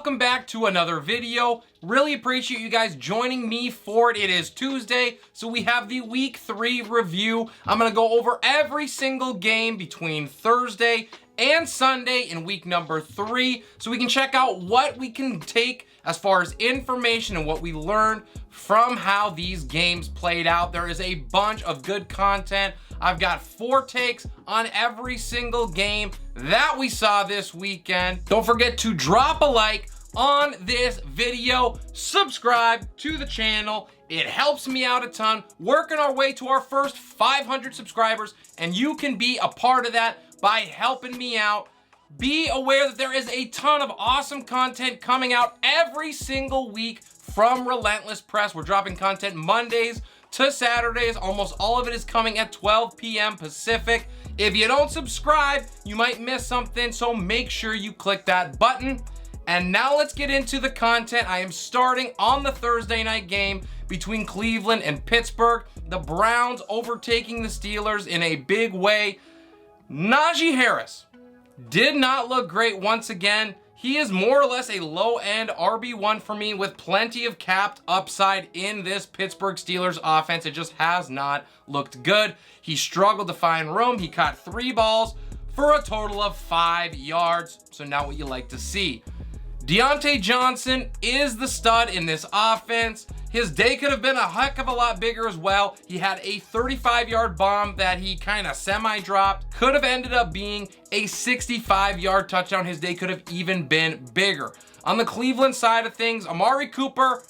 welcome back to another video. Really appreciate you guys joining me for it. It is Tuesday, so we have the Week 3 review. I'm going to go over every single game between Thursday and Sunday in week number 3, so we can check out what we can take as far as information and what we learned from how these games played out. There is a bunch of good content. I've got 4 takes on every single game that we saw this weekend. Don't forget to drop a like on this video, subscribe to the channel. It helps me out a ton, working our way to our first 500 subscribers, and you can be a part of that by helping me out. Be aware that there is a ton of awesome content coming out every single week from Relentless Press. We're dropping content Mondays to Saturdays. Almost all of it is coming at 12 p.m. Pacific. If you don't subscribe, you might miss something, so make sure you click that button. And now let's get into the content. I am starting on the Thursday night game between Cleveland and Pittsburgh. The Browns overtaking the Steelers in a big way. Najee Harris did not look great once again. He is more or less a low-end RB1 for me with plenty of capped upside in this Pittsburgh Steelers offense. It just has not looked good. He struggled to find room. He caught 3 balls for a total of 5 yards. So not what you like to see. Diontae Johnson is the stud in this offense. His day could have been a heck of a lot bigger as well. He had a 35-yard bomb that he kind of semi-dropped. Could have ended up being a 65-yard touchdown. His day could have even been bigger. On the Cleveland side of things, Amari Cooper,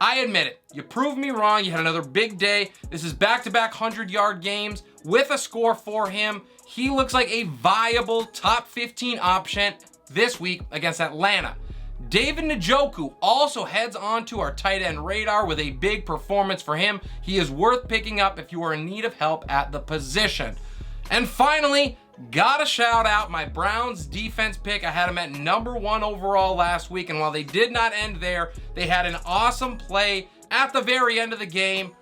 I admit it. You proved me wrong. You had another big day. This is back-to-back 100-yard games with a score for him. He looks like a viable top 15 option this week against Atlanta. David Njoku also heads on to our tight end radar with a big performance for him. He is worth picking up if you are in need of help at the position. And finally, gotta shout out my Browns defense pick. I had them at number 1 overall last week, and while they did not end there, they had an awesome play at the very end of the game.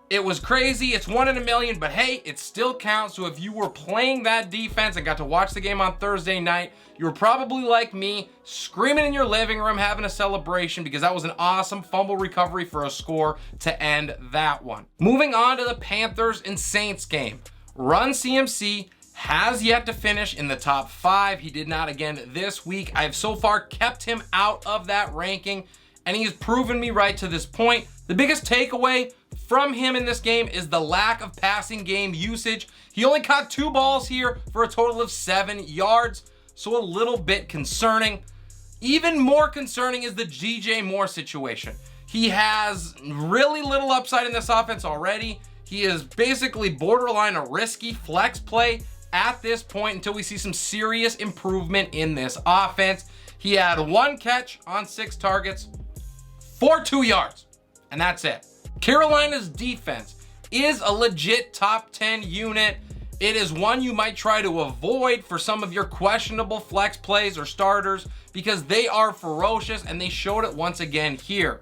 It was crazy. It's 1 in a million, but hey, it still counts. So if you were playing that defense and got to watch the game on Thursday night, you were probably like me, screaming in your living room, having a celebration, because that was an awesome fumble recovery for a score to end that one. Moving on to the Panthers and Saints game. Run CMC has yet to finish in the top 5. He did not again this week. I have so far kept him out of that ranking, and he's proven me right to this point. The biggest takeaway from him in this game is the lack of passing game usage. He only caught 2 balls here for a total of 7 yards, so a little bit concerning. Even more concerning is the DJ Moore situation. He has really little upside in this offense already. He is basically borderline a risky flex play at this point until we see some serious improvement in this offense. He had 1 catch on 6 targets for 2 yards, and that's it. Carolina's defense is a legit top 10 unit. It is one you might try to avoid for some of your questionable flex plays or starters because they are ferocious, and they showed it once again here.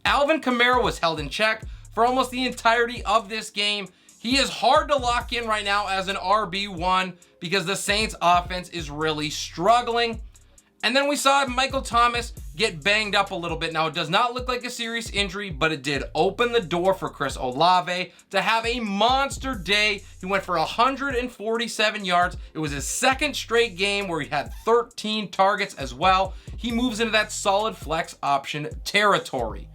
Alvin Kamara was held in check for almost the entirety of this game. He is hard to lock in right now as an RB1 because the Saints offense is really struggling. And then we saw Michael Thomas get banged up a little bit. Now, it does not look like a serious injury, but it did open the door for Chris Olave to have a monster day. He went for 147 yards. It was his 2nd straight game where he had 13 targets as well. He moves into that solid flex option territory.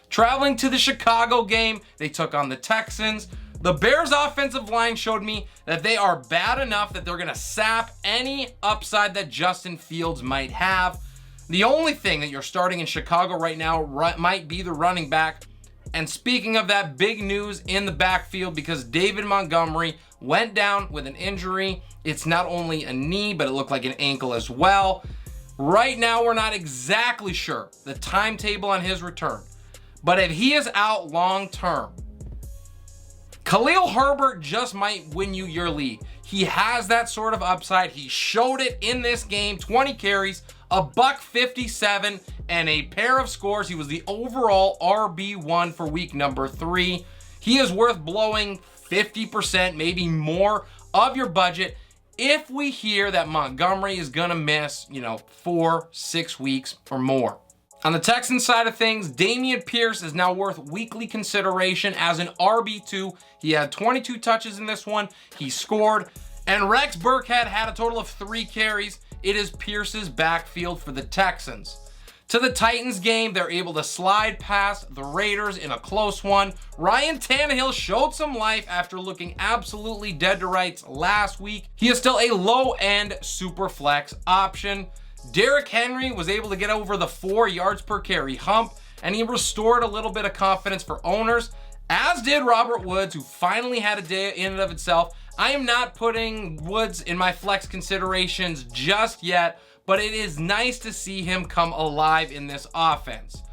Traveling to the Chicago game, they took on the Texans. The Bears offensive line showed me that they are bad enough that they're going to sap any upside that Justin Fields might have. The only thing that you're starting in Chicago right now might be the running back. And speaking of that, big news in the backfield because David Montgomery went down with an injury. It's not only a knee, but it looked like an ankle as well. Right now, we're not exactly sure the timetable on his return. But if he is out long term, Khalil Herbert just might win you your league. He has that sort of upside. He showed it in this game. 20 carries, $157, and a pair of scores. He was the overall RB1 for week number 3. He is worth blowing 50%, maybe more of your budget if we hear that Montgomery is gonna miss, 4-6 weeks or more. On the Texans side of things, Damien Pierce is now worth weekly consideration as an RB2. He had 22 touches in this one. He scored. And Rex Burkhead had a total of 3 carries. It is Pierce's backfield for the Texans. To the Titans game, they're able to slide past the Raiders in a close one. Ryan Tannehill showed some life after looking absolutely dead to rights last week. He is still a low-end super flex option. Derrick Henry was able to get over the 4 yards per carry hump, and he restored a little bit of confidence for owners, as did Robert Woods, who finally had a day in and of itself. I am not putting Woods in my flex considerations just yet, but it is nice to see him come alive in this offense.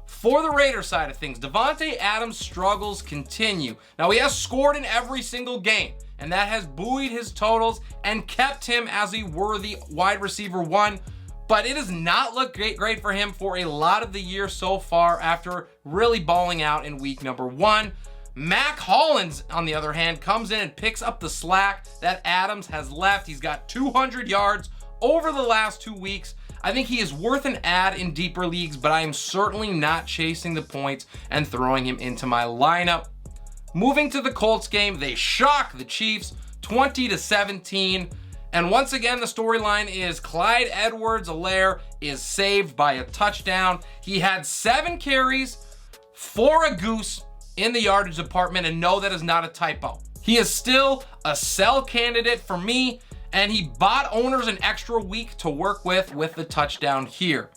For the Raiders side of things, Devonte Adams' struggles continue. Now, he has scored in every single game, and that has buoyed his totals and kept him as a worthy wide receiver 1. But it has not looked great for him for a lot of the year so far after really balling out in week number 1. Mac Hollins, on the other hand, comes in and picks up the slack that Adams has left. He's got 200 yards over the last 2 weeks. I think he is worth an add in deeper leagues, but I am certainly not chasing the points and throwing him into my lineup. Moving to the Colts game, they shock the Chiefs 20-17. And once again, the storyline is Clyde Edwards-Helaire is saved by a touchdown. He had 7 carries for a goose in the yardage department, and no, that is not a typo. He is still a sell candidate for me, and he bought owners an extra week to work with the touchdown here.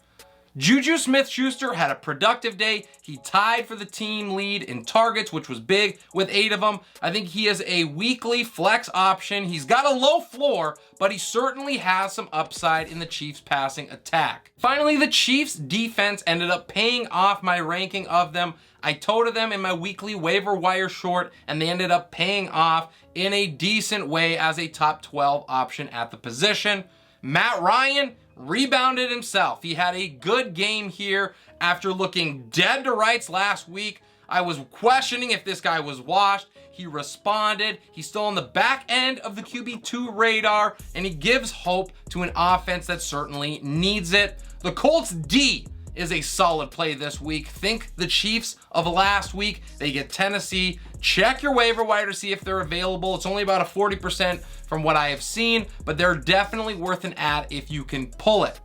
Juju Smith-Schuster had a productive day. He tied for the team lead in targets, which was big with 8 of them. I think he is a weekly flex option. He's got a low floor, but he certainly has some upside in the Chiefs' passing attack. Finally, the Chiefs' defense ended up paying off my ranking of them. I toted them in my weekly waiver wire short, and they ended up paying off in a decent way as a top 12 option at the position. Matt Ryan rebounded himself. He had a good game here after looking dead to rights last week. I was questioning if this guy was washed. He responded. He's still on the back end of the QB2 radar, and he gives hope to an offense that certainly needs it. The Colts D is a solid play this week. Think the Chiefs of last week. They get Tennessee. Check your waiver wire to see if they're available. It's only about a 40% from what I have seen, but they're definitely worth an add if you can pull it.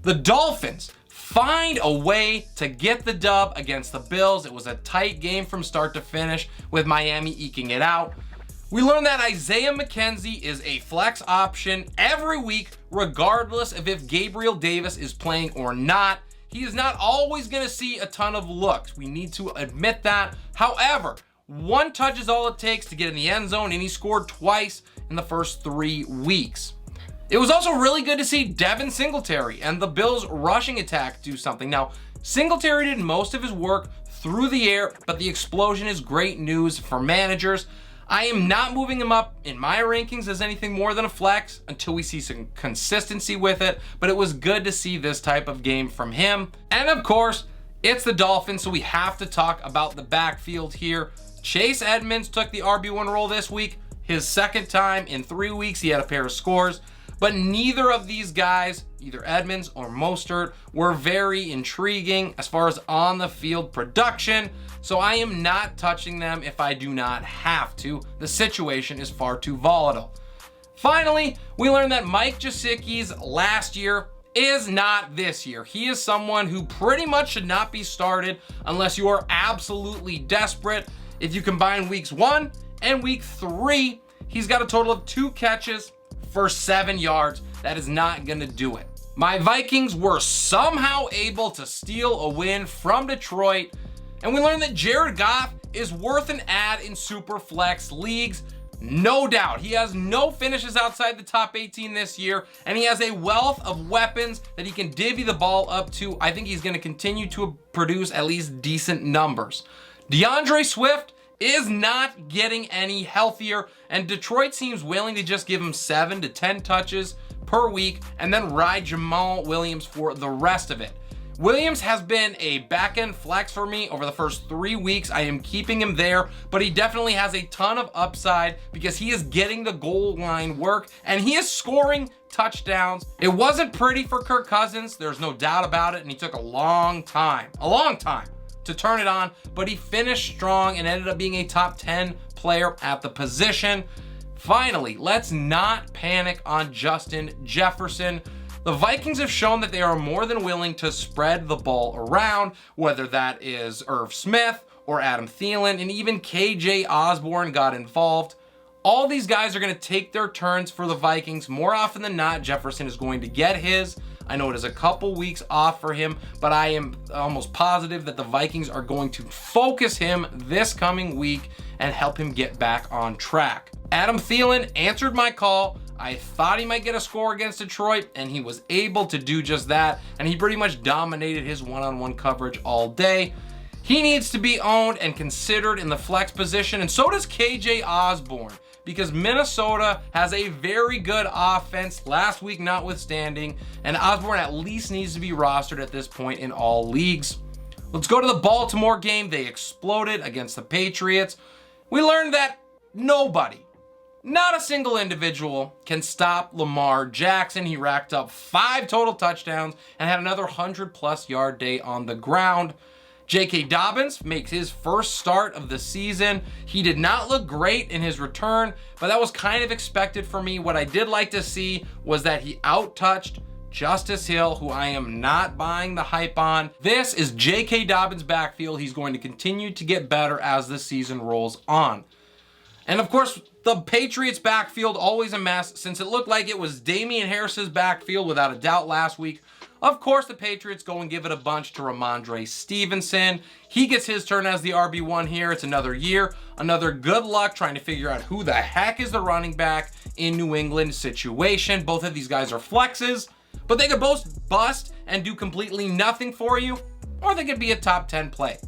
The Dolphins find a way to get the dub against the Bills. It was a tight game from start to finish with Miami eking it out. We learned that Isaiah Mckenzie is a flex option every week, regardless of if Gabriel Davis is playing or not. He is not always going to see a ton of looks. We need to admit that. However, 1 touch is all it takes to get in the end zone, and he scored twice in the first 3 weeks. It was also really good to see Devin Singletary and the Bills' rushing attack do something. Now, Singletary did most of his work through the air, but the explosion is great news for managers. I am not moving him up in my rankings as anything more than a flex until we see some consistency with it, but it was good to see this type of game from him. And of course, it's the Dolphins, so we have to talk about the backfield here. Chase Edmonds took the RB1 role this week. His second time in 3 weeks, he had a pair of scores. But neither of these guys, either Edmonds or Mostert, were very intriguing as far as on-the-field production, so I am not touching them if I do not have to. The situation is far too volatile. Finally, we learned that Mike Gesicki's last year is not this year. He is someone who pretty much should not be started unless you are absolutely desperate. If you combine weeks 1 and week 3, he's got a total of 2 catches for 7 yards. That is not gonna do it. My Vikings were somehow able to steal a win from Detroit, and we learned that Jared Goff is worth an add in super flex leagues. No doubt. He has no finishes outside the top 18 this year, and he has a wealth of weapons that he can divvy the ball up to. I think he's gonna continue to produce at least decent numbers. DeAndre Swift is not getting any healthier, and Detroit seems willing to just give him 7 to 10 touches per week and then ride Jamal Williams for the rest of it. Williams has been a back-end flex for me over the first 3 weeks. I am keeping him there, but he definitely has a ton of upside because he is getting the goal line work and he is scoring touchdowns. It wasn't pretty for Kirk Cousins, there's no doubt about it, and he took a long time to turn it on, but he finished strong and ended up being a top 10 player at the position. Finally, let's not panic on Justin Jefferson. The Vikings have shown that they are more than willing to spread the ball around, whether that is Irv Smith or Adam Thielen, and even KJ Osborne got involved. All these guys are going to take their turns for the Vikings. More often than not, Jefferson is going to get his. I know it is a couple weeks off for him, but I am almost positive that the Vikings are going to focus him this coming week and help him get back on track. Adam Thielen answered my call. I thought he might get a score against Detroit, and he was able to do just that, and he pretty much dominated his one-on-one coverage all day. He needs to be owned and considered in the flex position, and so does KJ Osborne, because Minnesota has a very good offense, last week notwithstanding, and Osborne at least needs to be rostered at this point in all leagues. Let's go to the Baltimore game. They exploded against the Patriots. We learned that nobody, not a single individual, can stop Lamar Jackson. He racked up 5 total touchdowns and had another 100-plus yard day on the ground. J.K. Dobbins makes his first start of the season. He did not look great in his return, but that was kind of expected for me. What I did like to see was that he out-touched Justice Hill, who I am not buying the hype on. This is J.K. Dobbins' backfield. He's going to continue to get better as the season rolls on. And of course, the Patriots backfield, always a mess, since it looked like it was Damien Harris's backfield without a doubt last week. Of course, the Patriots go and give it a bunch to Ramondre Stevenson. He gets his turn as the RB1 here. It's another year, another good luck trying to figure out who the heck is the running back in New England situation. Both of these guys are flexes, but they could both bust and do completely nothing for you, or they could be a top 10 play.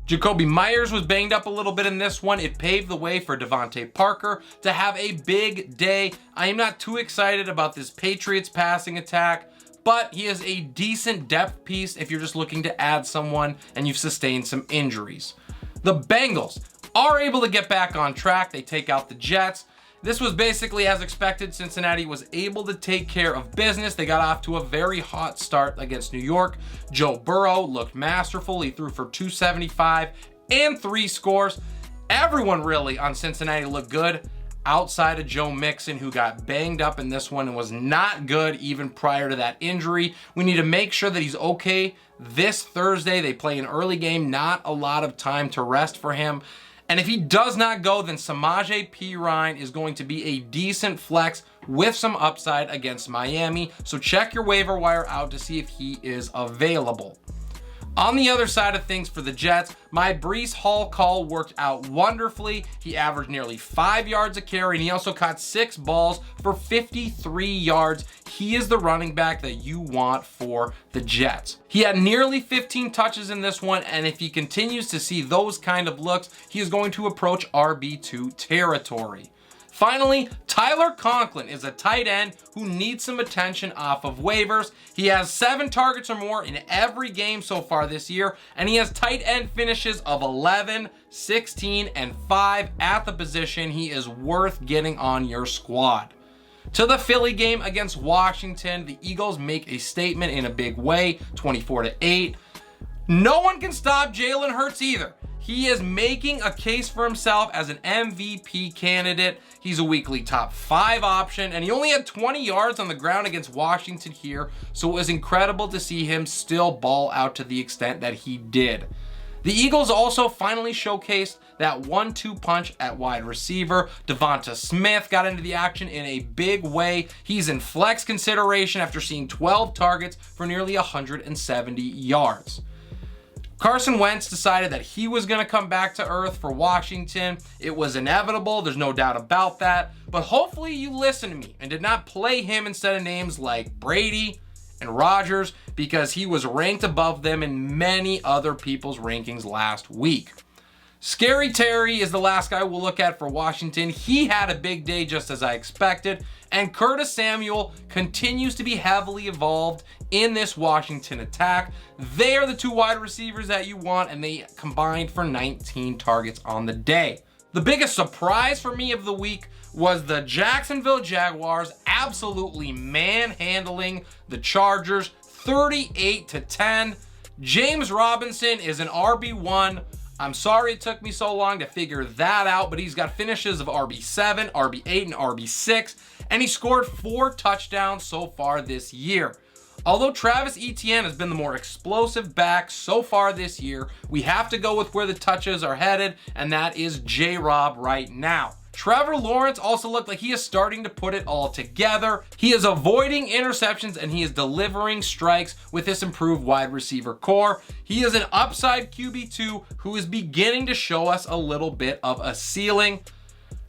Jacoby Myers was banged up a little bit in this one. It paved the way for Devontae Parker to have a big day. I am not too excited about this Patriots passing attack, but he is a decent depth piece if you're just looking to add someone and you've sustained some injuries. The Bengals are able to get back on track. They take out the Jets. This was basically as expected. Cincinnati was able to take care of business. They got off to a very hot start against New York. Joe Burrow looked masterful. He threw for 275 and 3 scores. Everyone really on Cincinnati looked good outside of Joe Mixon, who got banged up in this one and was not good even prior to that injury. We need to make sure that he's okay this Thursday. They play an early game, not a lot of time to rest for him. And if he does not go, then Samaje Perine is going to be a decent flex with some upside against Miami. So check your waiver wire out to see if he is available. On the other side of things for the Jets, my Breece Hall call worked out wonderfully. He averaged nearly 5 yards a carry, and he also caught 6 balls for 53 yards. He is the running back that you want for the Jets. He had nearly 15 touches in this one, and if he continues to see those kind of looks, he is going to approach RB2 territory. Finally, Tyler Conklin is a tight end who needs some attention off of waivers. He has 7 targets or more in every game so far this year, and he has tight end finishes of 11, 16, and 5 at the position. He is worth getting on your squad. To the Philly game against Washington, the Eagles make a statement in a big way, 24-8. No one can stop Jalen Hurts either. He is making a case for himself as an MVP candidate. He's a weekly top 5 option, and he only had 20 yards on the ground against Washington here, so it was incredible to see him still ball out to the extent that he did. The Eagles also finally showcased that 1-2 punch at wide receiver. Devonta Smith got into the action in a big way. He's in flex consideration after seeing 12 targets for nearly 170 yards. Carson Wentz decided that he was going to come back to earth for Washington. It was inevitable, there's no doubt about that. But hopefully you listened to me and did not play him instead of names like Brady and Rodgers, because he was ranked above them in many other people's rankings last week. Scary Terry is the last guy we'll look at for Washington. He had a big day just as I expected. And Curtis Samuel continues to be heavily involved in this Washington attack. They are the two wide receivers that you want, and they combined for 19 targets on the day. The biggest surprise for me of the week was the Jacksonville Jaguars absolutely manhandling the Chargers 38-10. James Robinson is an RB1. I'm sorry it took me so long to figure that out, but he's got finishes of RB7, RB8, and RB6, and he scored 4 touchdowns so far this year. Although Travis Etienne has been the more explosive back so far this year, we have to go with where the touches are headed, and that is J-Rob right now. Trevor Lawrence also looked like he is starting to put it all together. He is avoiding interceptions and he is delivering strikes with this improved wide receiver core. He is an upside QB2 who is beginning to show us a little bit of a ceiling.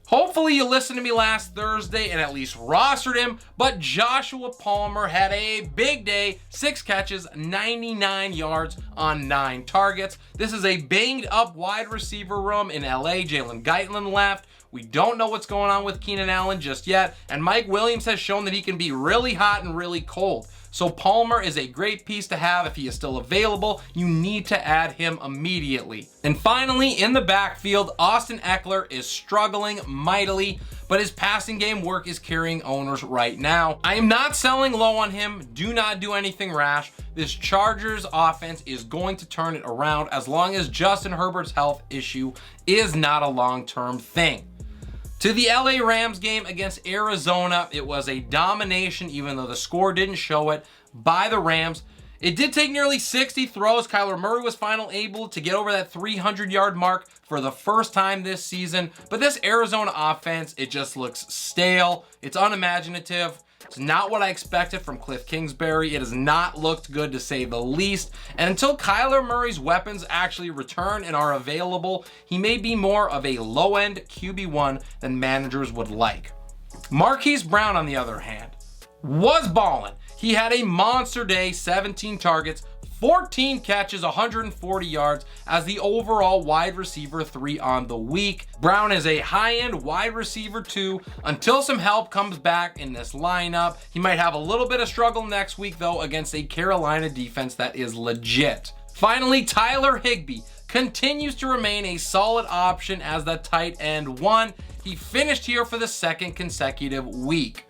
Hopefully you listened to me last Thursday and at least rostered him, but Joshua Palmer had a big day, 6 catches, 99 yards on 9 targets. This is a banged up wide receiver room in LA. Jalen Guyton left. We don't know what's going on with Keenan Allen just yet, and Mike Williams has shown that he can be really hot and really cold. So Palmer is a great piece to have if he is still available. You need to add him immediately. And finally, in the backfield, Austin Eckler is struggling mightily, but his passing game work is carrying owners right now. I am not selling low on him. Do not do anything rash. This Chargers offense is going to turn it around as long as Justin Herbert's health issue is not a long-term thing. To the LA Rams game against Arizona, it was a domination, even though the score didn't show it, by the Rams. It did take nearly 60 throws. Kyler Murray was finally able to get over that 300-yard mark for the first time this season. But this Arizona offense, it just looks stale. It's unimaginative. It's not what I expected from Cliff Kingsbury. It has not looked good, to say the least. And until Kyler Murray's weapons actually return and are available, he may be more of a low-end QB1 than managers would like. Marquis Brown, on the other hand, was balling. He had a monster day, 17 targets, 14 catches, 140 yards as the overall wide receiver 3 on the week. Brown is a high-end wide receiver 2 until some help comes back in this lineup. He might have a little bit of struggle next week, though, against a Carolina defense that is legit. Finally, Tyler Higbee continues to remain a solid option as the tight end 1. He finished here for the 2nd consecutive week.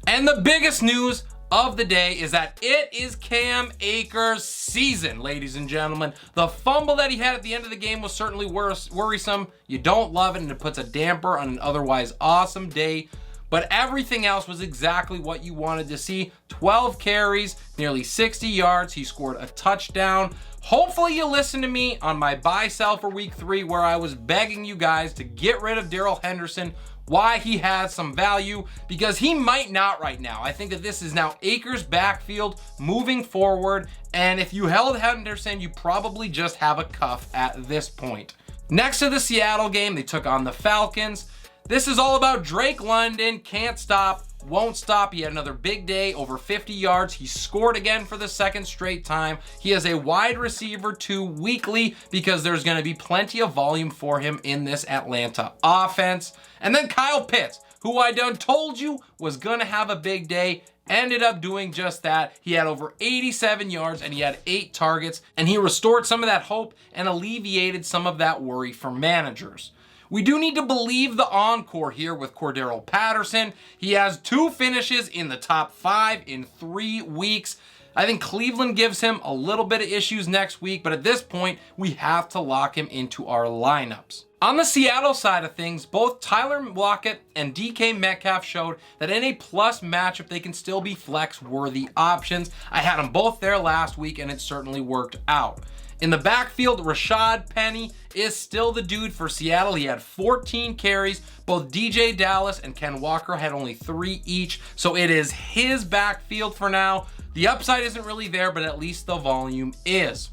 And the biggest news of the day is that it is Cam Akers' season, ladies and gentlemen. The fumble that he had at the end of the game was certainly worrisome. You don't love it, and it puts a damper on an otherwise awesome day. But everything else was exactly what you wanted to see. 12 carries, nearly 60 yards. He scored a touchdown. Hopefully you listened to me on my buy sell for week 3, where I was begging you guys to get rid of Darrell Henderson. Why he has some value, because he might not right now. I think that this is now Akers' backfield moving forward, and if you held Henderson, you probably just have a cuff at this point. Next to the Seattle game, they took on the Falcons. This is all about Drake London. Can't stop, won't stop. He had another big day, over 50 yards. He scored again for the 2nd straight time. He is a wide receiver 2 weekly because there's going to be plenty of volume for him in this Atlanta offense. And then Kyle Pitts, who I done told you was going to have a big day, ended up doing just that. He had over 87 yards and he had 8 targets, and he restored some of that hope and alleviated some of that worry for managers. We do need to believe the encore here with Cordarrell Patterson. He has 2 finishes in the top 5 in 3 weeks. I think Cleveland gives him a little bit of issues next week, but at this point, we have to lock him into our lineups. On the Seattle side of things, both Tyler Lockett and DK Metcalf showed that in a plus matchup, they can still be flex-worthy options. I had them both there last week, and it certainly worked out. In the backfield, Rashad Penny is still the dude for Seattle. He had 14 carries. Both DJ Dallas and Ken Walker had only 3 each, so it is his backfield for now. The upside isn't really there, but at least the volume is.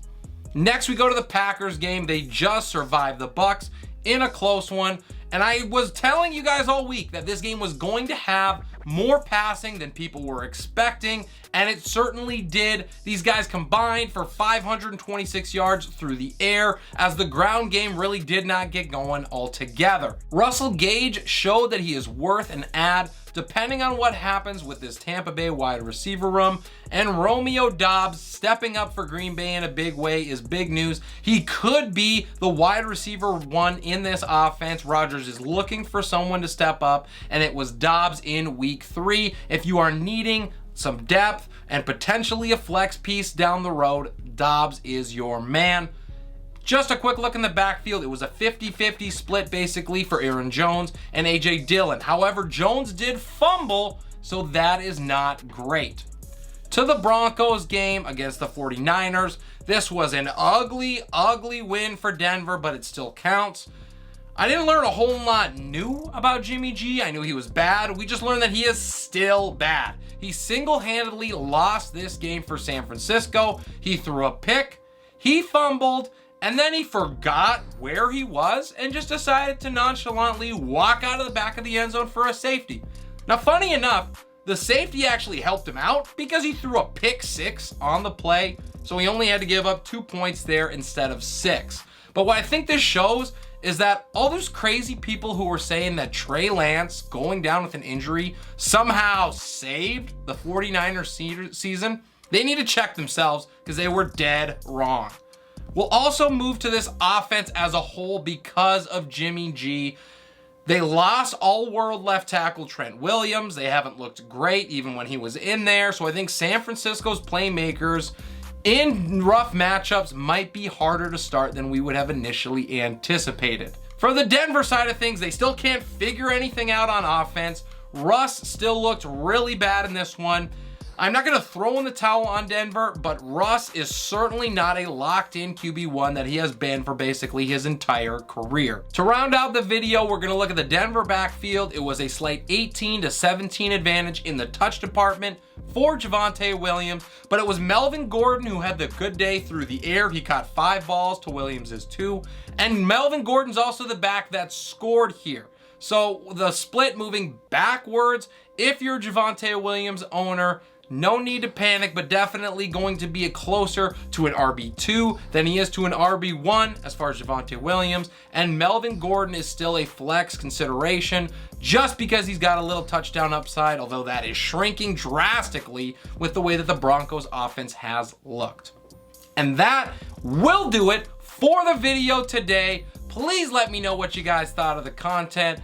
Next, we go to the Packers game. They just survived the Bucs in a close one, and I was telling you guys all week that this game was going to have more passing than people were expecting, and it certainly did. These guys combined for 526 yards through the air, as the ground game really did not get going altogether. Russell Gage showed that he is worth an add depending on what happens with this Tampa Bay wide receiver room, and Romeo Dobbs stepping up for Green Bay in a big way is big news. He could be the wide receiver one in this offense. Rodgers is looking for someone to step up, and it was Dobbs in week 3. If you are needing some depth and potentially a flex piece down the road, Dobbs is your man. Just a quick look in the backfield. It was a 50-50 split basically for Aaron Jones and A.J. Dillon. However, Jones did fumble, so that is not great. To the Broncos game against the 49ers, this was an ugly, ugly win for Denver, but it still counts. I didn't learn a whole lot new about Jimmy G. I knew he was bad. We just learned that he is still bad. He single-handedly lost this game for San Francisco. He threw a pick, he fumbled, and then he forgot where he was and just decided to nonchalantly walk out of the back of the end zone for a safety. Now, funny enough, the safety actually helped him out because he threw a pick 6 on the play, so he only had to give up 2 points there instead of 6. But what I think this shows is that all those crazy people who were saying that Trey Lance going down with an injury somehow saved the 49ers season, they need to check themselves because they were dead wrong. We'll also move to this offense as a whole because of Jimmy G. They lost all-world left tackle Trent Williams. They haven't looked great even when he was in there. So I think San Francisco's playmakers in rough matchups might be harder to start than we would have initially anticipated. For the Denver side of things, they still can't figure anything out on offense. Russ still looked really bad in this one. I'm not going to throw in the towel on Denver, but Russ is certainly not a locked-in QB1 that he has been for basically his entire career. To round out the video, we're going to look at the Denver backfield. It was a slight 18-17 advantage in the touch department for Javonte Williams, but it was Melvin Gordon who had the good day through the air. He caught 5 balls to Williams' 2, and Melvin Gordon's also the back that scored here. So the split moving backwards, if you're a Javonte Williams owner, no need to panic, but definitely going to be closer to an RB2 than he is to an RB1 as far as Javonte Williams. And Melvin Gordon is still a flex consideration just because he's got a little touchdown upside, although that is shrinking drastically with the way that the Broncos offense has looked. And that will do it for the video today. Please let me know what you guys thought of the content.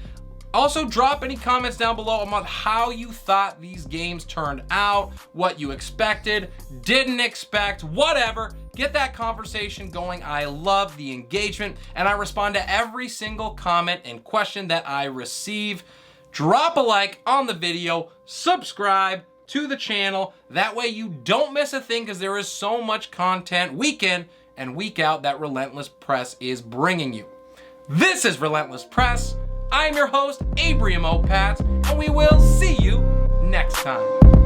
Also, drop any comments down below about how you thought these games turned out, what you expected, didn't expect, whatever. Get that conversation going. I love the engagement, and I respond to every single comment and question that I receive. Drop a like on the video, subscribe to the channel. That way you don't miss a thing, because there is so much content week in and week out that Relentless Press is bringing you. This is Relentless Press. I'm your host, Abriam Opats, and we will see you next time.